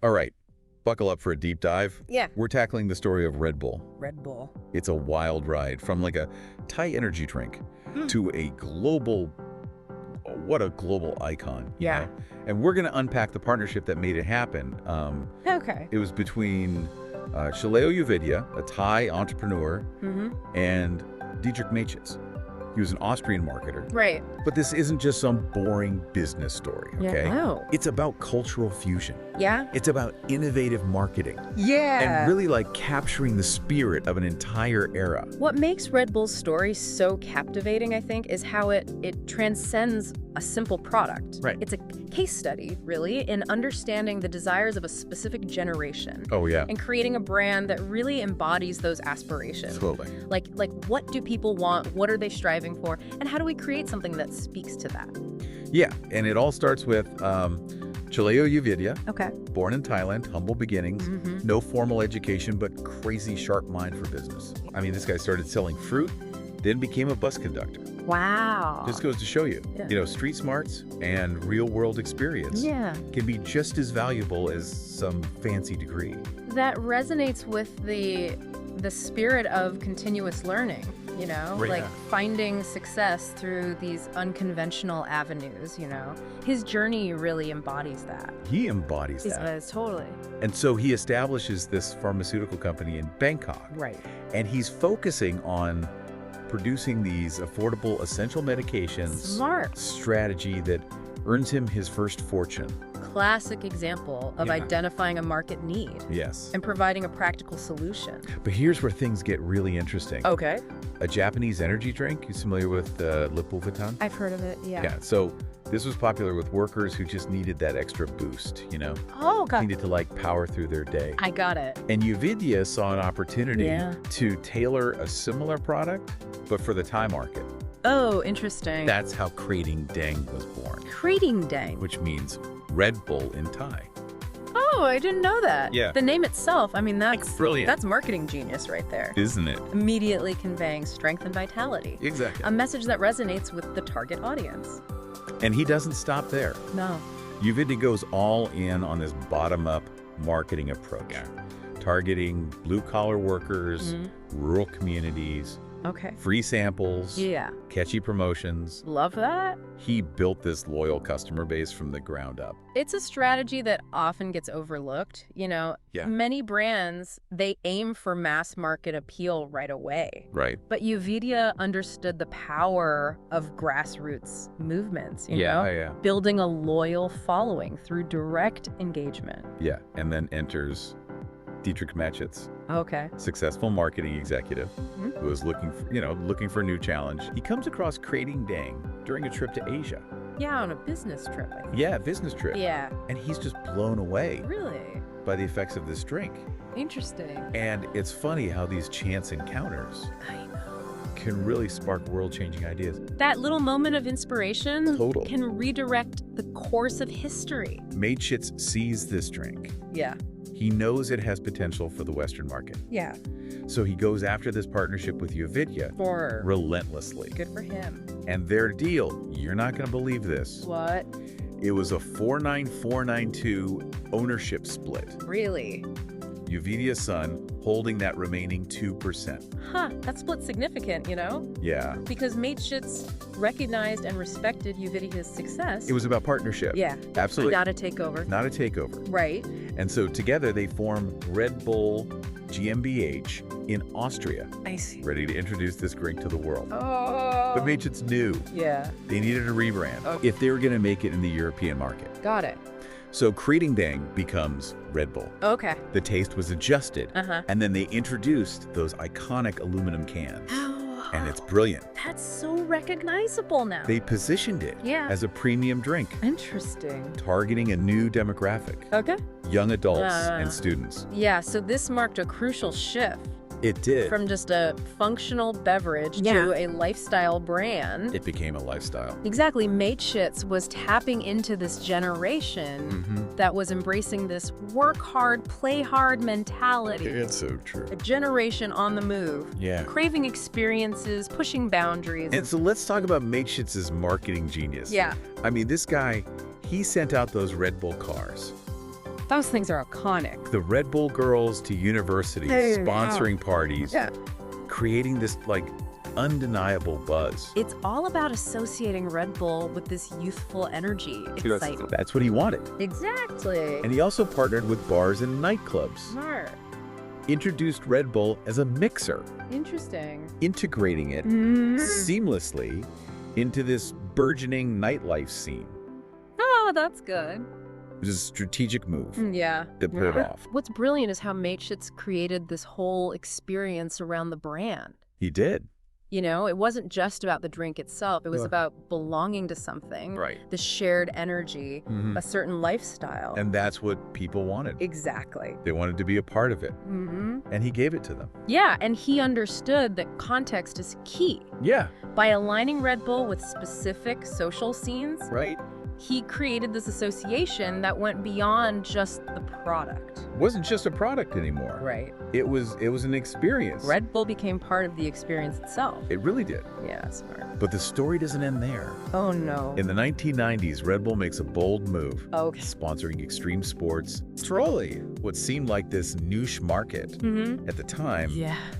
All right, buckle up for a deep dive. Yeah. We're tackling the story of Red Bull. Red Bull. It's a wild ride from like a Thai energy drink to a global, what a global icon. you Yeah. know? And we're going to unpack the partnership that made it happen. Okay. It was between Shaleo Uvidia, a Thai entrepreneur, and Dietrich Mateschitz. He was an Austrian marketer. Right. But this isn't just some boring business story, okay? Yeah. Oh. It's about cultural fusion. Yeah? It's about innovative marketing. Yeah. And really like capturing the spirit of an entire era. What makes Red Bull's story so captivating, I think, is how it transcends a simple product. Right. It's a case study, really, in understanding the desires of a specific generation. Oh, yeah. And creating a brand that really embodies those aspirations. Totally. Like what do people want? What are they striving for? And how do we create something that speaks to that? Yeah, and it all starts with Shaleo Uvidia, Okay. born in Thailand, humble beginnings, no formal education, but crazy sharp mind for business. I mean, this guy started selling fruit, then became a bus conductor. Wow. Just goes to show you, Yeah. street smarts and real-world experience Yeah. can be just as valuable as some fancy degree. That resonates with the spirit of continuous learning, Right. like finding success through these unconventional avenues, His journey really embodies that. He embodies that. Totally. And so he establishes this pharmaceutical company in Bangkok. Right. And he's focusing on producing these affordable essential medications. Smart. Strategy that earns him his first fortune. Classic example of Yeah. identifying a market need Yes. and providing a practical solution. But here's where things get really interesting. Okay. A Japanese energy drink. You familiar with Lipovitan? I've heard of it, yeah. Yeah. So this was popular with workers who just needed that extra boost, Oh, God. Needed to like power through their day. I got it. And Uvidia saw an opportunity Yeah. to tailor a similar product, but for the Thai market. Oh, interesting. That's how Krating Daeng was born, Krating, which means Red Bull in Thai. Oh, I didn't know that. Yeah. The name itself, that's brilliant. That's marketing genius right there. Isn't it? Immediately conveying strength and vitality. Exactly. A message that resonates with the target audience. And he doesn't stop there. No. Uvidia goes all in on this bottom-up marketing approach, targeting blue-collar workers, rural communities, Okay. free samples, Yeah. catchy promotions. Love that. He built this loyal customer base from the ground up. It's a strategy that often gets overlooked. Yeah. Many brands, they aim for mass market appeal right away. Right. But Uvidia understood the power of grassroots movements, Yeah. building a loyal following through direct engagement. Yeah. And then enters Dietrich Mateschitz, Okay. successful marketing executive who was looking for a new challenge. He comes across Krating Daeng during a trip to Asia. Yeah, on a business trip, I think. Yeah, business trip. Yeah. And he's just blown away Really? by the effects of this drink. Interesting. And it's funny how these chance encounters I know. can really spark world-changing ideas. That little moment of inspiration Total. can redirect the course of history. Mateschitz sees this drink. Yeah. He knows it has potential for the Western market. Yeah. So he goes after this partnership with Uvidia relentlessly. Good for him. And their deal, you're not going to believe this. What? It was a 49492 ownership split. Really? Uvidia's son holding that remaining 2%. Huh, that split's significant, Yeah. Because Mateschitz recognized and respected Uvidia's success. It was about partnership. Yeah. Absolutely. Not a takeover. Not a takeover. Right. And so together they form Red Bull GmbH in Austria, I see. ready to introduce this drink to the world. Oh. But Mateschitz knew Yeah. they needed a rebrand if they were going to make it in the European market. Got it. So Krating Daeng becomes Red Bull. Okay. The taste was adjusted, Uh-huh. and then they introduced those iconic aluminum cans. Oh. And it's brilliant. That's so recognizable now. They positioned it Yeah. as a premium drink, Interesting. targeting a new demographic, Okay. young adults and students. Yeah, so this marked a crucial shift It did. from just a functional beverage to a lifestyle brand. It became a lifestyle. Exactly. Mateschitz was tapping into this generation that was embracing this work hard, play hard mentality. It's so true. A generation on the move, Yeah. craving experiences, pushing boundaries. And so let's talk about Mateschitz's marketing genius. Yeah. I mean, this guy, he sent out those Red Bull cars those things are iconic. The Red Bull girls to universities, sponsoring parties, creating this, like, undeniable buzz. It's all about associating Red Bull with this youthful energy, excitement. That's what he wanted. Exactly. And he also partnered with bars and nightclubs. Smart. Introduced Red Bull as a mixer. Interesting. Integrating it seamlessly into this burgeoning nightlife scene. Oh, that's good. It was a strategic move. Yeah. That put it off. What's brilliant is how Mateschitz created this whole experience around the brand. He did. You know, it wasn't just about the drink itself. It was about belonging to something. Right. The shared energy, a certain lifestyle. And that's what people wanted. Exactly. They wanted to be a part of it. And he gave it to them. Yeah, and he understood that context is key. Yeah. By aligning Red Bull with specific social scenes, Right. he created this association that went beyond just the product. It wasn't just a product anymore. Right. It was an experience. Red Bull became part of the experience itself. It really did. Yeah, smart. But the story doesn't end there. Oh, no. In the 1990s, Red Bull makes a bold move, Okay. sponsoring extreme sports. Strolly, what seemed like this niche market at the time,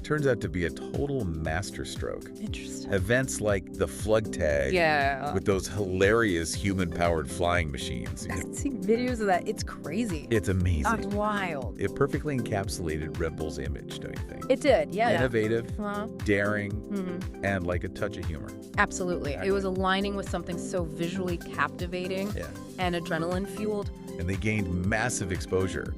turns out to be a total masterstroke. Interesting. Events like the Flug Tag, with those hilarious human-powered flying machines. I've seen videos of that. It's crazy. It's amazing. That's wild. It perfectly encapsulated Red Bull's image, don't you think? It did, yeah. Innovative, daring, and like a touch of humor. Absolutely. It was aligning with something so visually captivating and adrenaline-fueled. And they gained massive exposure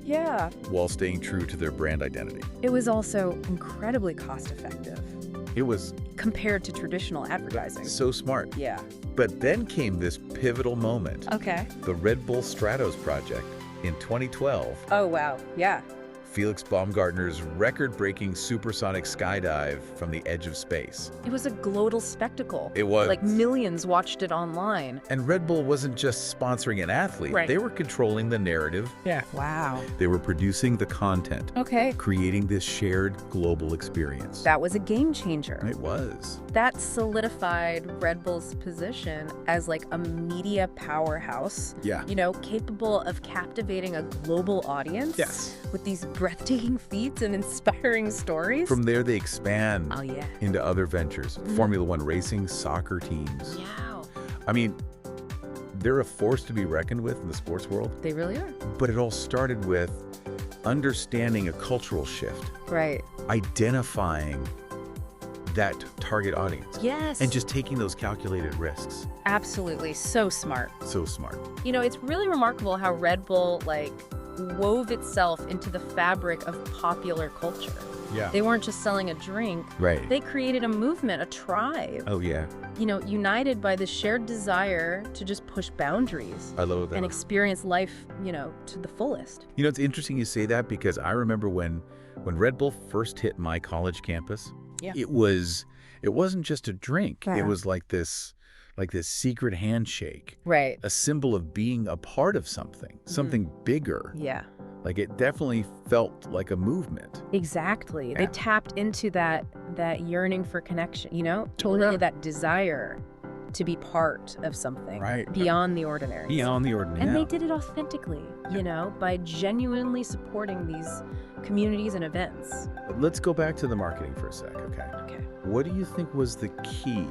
while staying true to their brand identity. It was also incredibly cost-effective. It was compared to traditional advertising. So smart. Yeah. But then came this pivotal moment. Okay. The Red Bull Stratos project in 2012. Oh, wow. Yeah. Felix Baumgartner's record-breaking supersonic skydive from the edge of space. It was a global spectacle. It was. Like millions watched it online. And Red Bull wasn't just sponsoring an athlete. Right. They were controlling the narrative. Yeah. Wow. They were producing the content. Okay. Creating this shared global experience. That was a game changer. It was. That solidified Red Bull's position as like a media powerhouse. Yeah. You know, capable of captivating a global audience. Yes. With these breathtaking feats and inspiring stories. From there, they expand into other ventures. Formula One racing, soccer teams. Yeah. I mean, they're a force to be reckoned with in the sports world. They really are. But it all started with understanding a cultural shift. Right. Identifying that target audience. Yes. And just taking those calculated risks. Absolutely. So smart. So smart. You know, it's really remarkable how Red Bull, like, wove itself into the fabric of popular culture. Yeah. They weren't just selling a drink. Right. They created a movement, a tribe. Oh, yeah. You know, united by the shared desire to just push boundaries. I love that. And experience life, you know, to the fullest. You know, it's interesting you say that because I remember when Red Bull first hit my college campus, it wasn't just a drink. It was like this secret handshake. Right. A symbol of being a part of something bigger. Yeah. Like it definitely felt like a movement. Exactly. Yeah. They tapped into that yearning for connection, you know? Totally that desire to be part of something beyond the ordinary. Beyond the ordinary. And they did it authentically, you know, by genuinely supporting these communities and events. But let's go back to the marketing for a sec, okay? Okay. What do you think was the key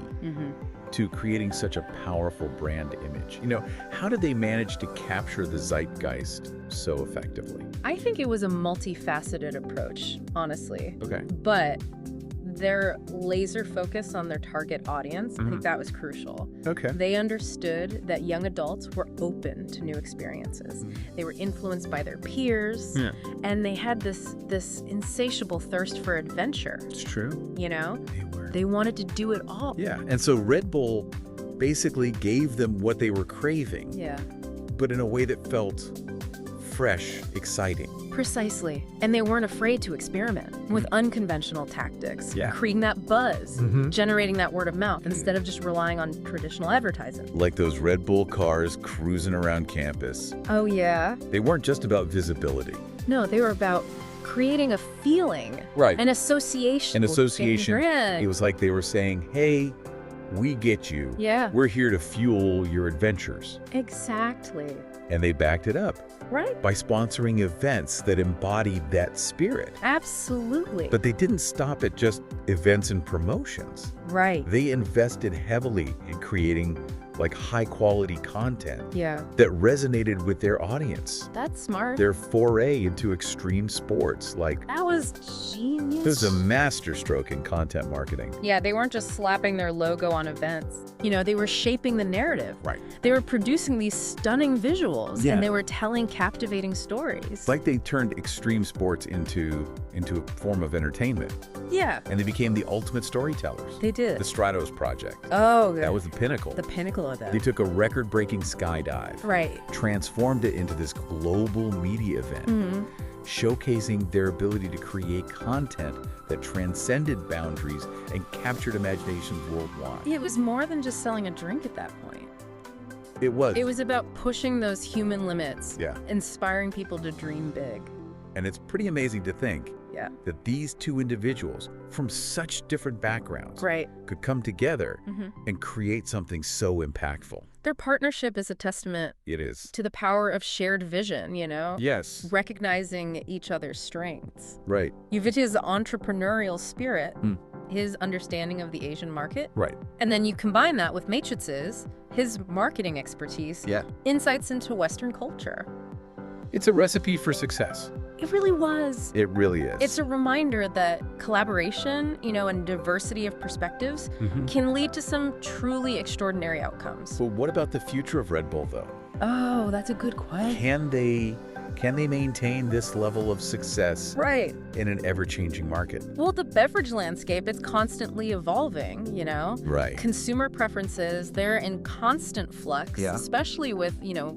to creating such a powerful brand image? You know, how did they manage to capture the zeitgeist so effectively? I think it was a multifaceted approach, honestly. Okay. But their laser focus on their target audience, I think that was crucial. Okay. They understood that young adults were open to new experiences. They were influenced by their peers, and they had this insatiable thirst for adventure. It's true. You know? They were. They wanted to do it all. Yeah, and so Red Bull basically gave them what they were craving. Yeah. But in a way that felt fresh, exciting. Precisely. And they weren't afraid to experiment with unconventional tactics, creating that buzz, generating that word of mouth instead of just relying on traditional advertising. Like those Red Bull cars cruising around campus. Oh, yeah? They weren't just about visibility. No, they were about creating a feeling. Right. An association. An association. With it was like they were saying, hey, we get you. Yeah. We're here to fuel your adventures. Exactly. And they backed it up. Right. By sponsoring events that embodied that spirit. Absolutely. But they didn't stop at just events and promotions. Right. They invested heavily in creating like high-quality content that resonated with their audience. That's smart. Their foray into extreme sports, like... That was genius. It was a masterstroke in content marketing. Yeah, they weren't just slapping their logo on events. You know, they were shaping the narrative. Right. They were producing these stunning visuals, and they were telling captivating stories. Like they turned extreme sports into a form of entertainment. Yeah. And they became the ultimate storytellers. They did. The Stratos project. Oh, that was the pinnacle. The pinnacle of that. They took a record-breaking skydive. Right. Transformed it into this global media event, showcasing their ability to create content that transcended boundaries and captured imaginations worldwide. It was more than just selling a drink at that point. It was. It was about pushing those human limits. Yeah. Inspiring people to dream big. And it's pretty amazing to think that these two individuals from such different backgrounds could come together and create something so impactful. Their partnership is a testament to the power of shared vision, you know? Yes. Recognizing each other's strengths. Right. Uvidia's entrepreneurial spirit, his understanding of the Asian market. Right. And then you combine that with Mateschitz, his marketing expertise, insights into Western culture. It's a recipe for success. It really was. It really is. It's a reminder that collaboration, you know, and diversity of perspectives can lead to some truly extraordinary outcomes. But what about the future of Red Bull, though? Oh, that's a good question. Can they maintain this level of success in an ever-changing market? Well, the beverage landscape, it's constantly evolving, you know? Right. Consumer preferences, they're in constant flux, especially with, you know,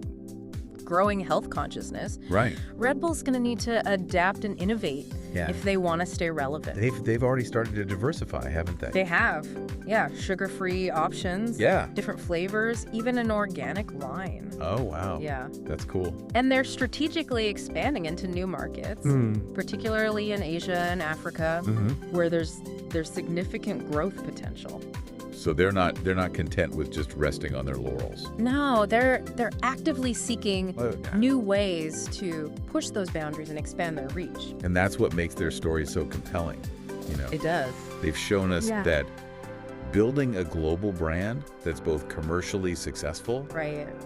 growing health consciousness. Right. Red Bull's going to need to adapt and innovate if they want to stay relevant. They've already started to diversify, haven't they? They have. Yeah, sugar-free options. Yeah. Different flavors, even an organic line. Oh, wow. Yeah. That's cool. And they're strategically expanding into new markets, particularly in Asia and Africa, where there's significant growth potential. So they're not content with just resting on their laurels. No, they're actively seeking new ways to push those boundaries and expand their reach. And that's what makes their story so compelling, you know. It does. They've shown us that building a global brand that's both commercially successful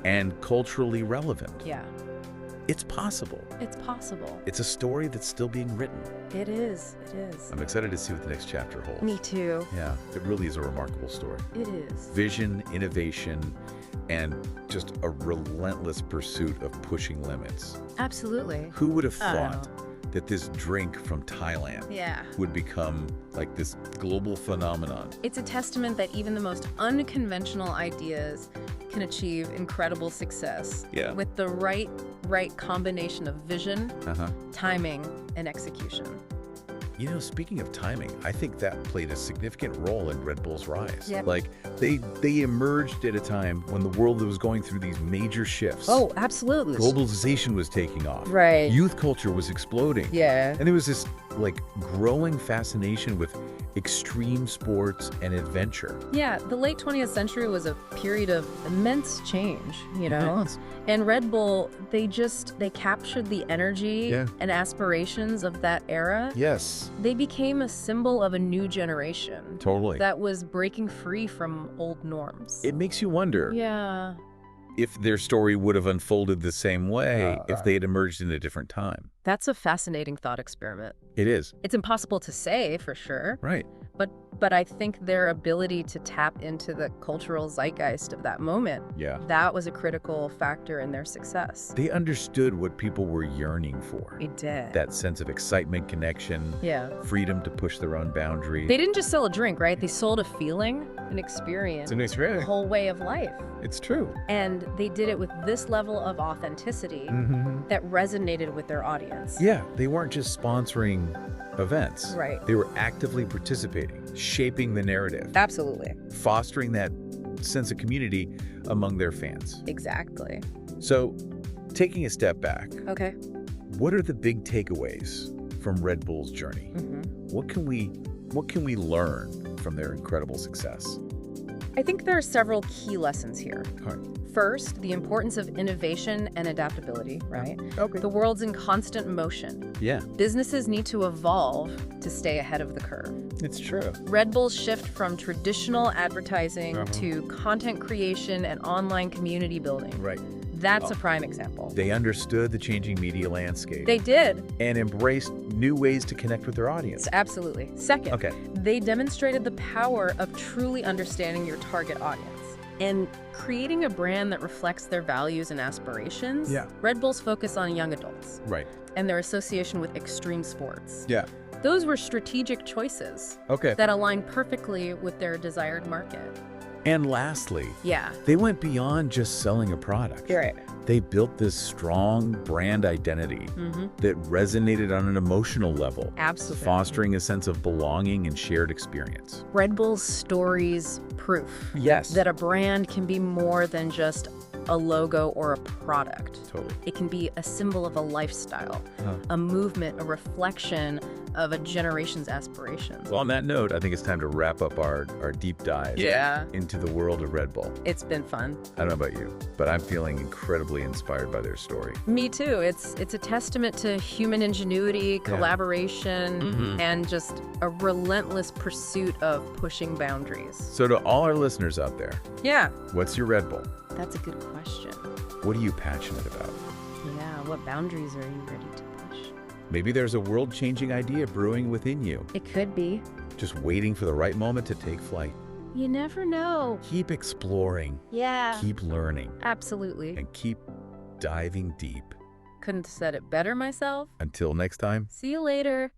and culturally relevant. Yeah. It's possible. It's possible. It's a story that's still being written. It is. It is. I'm excited to see what the next chapter holds. Me too. Yeah, it really is a remarkable story. It is. Vision, innovation, and just a relentless pursuit of pushing limits. Absolutely. Who would have thought that this drink from Thailand would become like this global phenomenon? It's a testament that even the most unconventional ideas can achieve incredible success with the right combination of vision, timing, and execution. You know, speaking of timing, I think that played a significant role in Red Bull's rise. Yep. Like, they emerged at a time when the world was going through these major shifts. Oh, absolutely. Globalization was taking off. Right. Youth culture was exploding. Yeah. And there was this, like, growing fascination with extreme sports and adventure. Yeah, the late 20th century was a period of immense change, you know? And Red Bull, they captured the energy and aspirations of that era. Yes. They became a symbol of a new generation. Totally. That was breaking free from old norms. It makes you wonder. Yeah. If their story would have unfolded the same way if they had emerged in a different time. That's a fascinating thought experiment. It is. It's impossible to say for sure. Right. But I think their ability to tap into the cultural zeitgeist of that moment, that was a critical factor in their success. They understood what people were yearning for. They did. That sense of excitement, connection, freedom to push their own boundaries. They didn't just sell a drink, right? They sold a feeling, an experience, a whole way of life. It's true. And they did it with this level of authenticity that resonated with their audience. Yeah, they weren't just sponsoring events. Right. They were actively participating, shaping the narrative. Absolutely. Fostering that sense of community among their fans. Exactly. So, taking a step back. Okay. What are the big takeaways from Red Bull's journey? What can we learn from their incredible success? I think there are several key lessons here. All right. First, the importance of innovation and adaptability, right? Okay. The world's in constant motion. Yeah. Businesses need to evolve to stay ahead of the curve. It's true. Red Bull's shift from traditional advertising to content creation and online community building. Right. That's a prime example. They understood the changing media landscape. They did. And embraced new ways to connect with their audience. Absolutely. Second, they demonstrated the power of truly understanding your target audience and creating a brand that reflects their values and aspirations. Yeah. Red Bull's focus on young adults. Right. And their association with extreme sports. Yeah. Those were strategic choices that align perfectly with their desired market. And lastly, Yeah. they went beyond just selling a product. You're right. They built this strong brand identity that resonated on an emotional level. Absolutely. Fostering a sense of belonging and shared experience. Red Bull's stories proof that a brand can be more than just a logo or a product. Totally. It can be a symbol of a lifestyle, a movement, a reflection of a generation's aspirations. Well, on that note, I think it's time to wrap up our deep dive into the world of Red Bull. It's been fun. I don't know about you, but I'm feeling incredibly inspired by their story. Me too. It's a testament to human ingenuity, collaboration, and just a relentless pursuit of pushing boundaries. So to all our listeners out there, what's your Red Bull? That's a good question. What are you passionate about? Yeah, what boundaries are you ready to push? Maybe there's a world-changing idea brewing within you. It could be. Just waiting for the right moment to take flight. You never know. Keep exploring. Yeah. Keep learning. Absolutely. And keep diving deep. Couldn't have said it better myself. Until next time. See you later.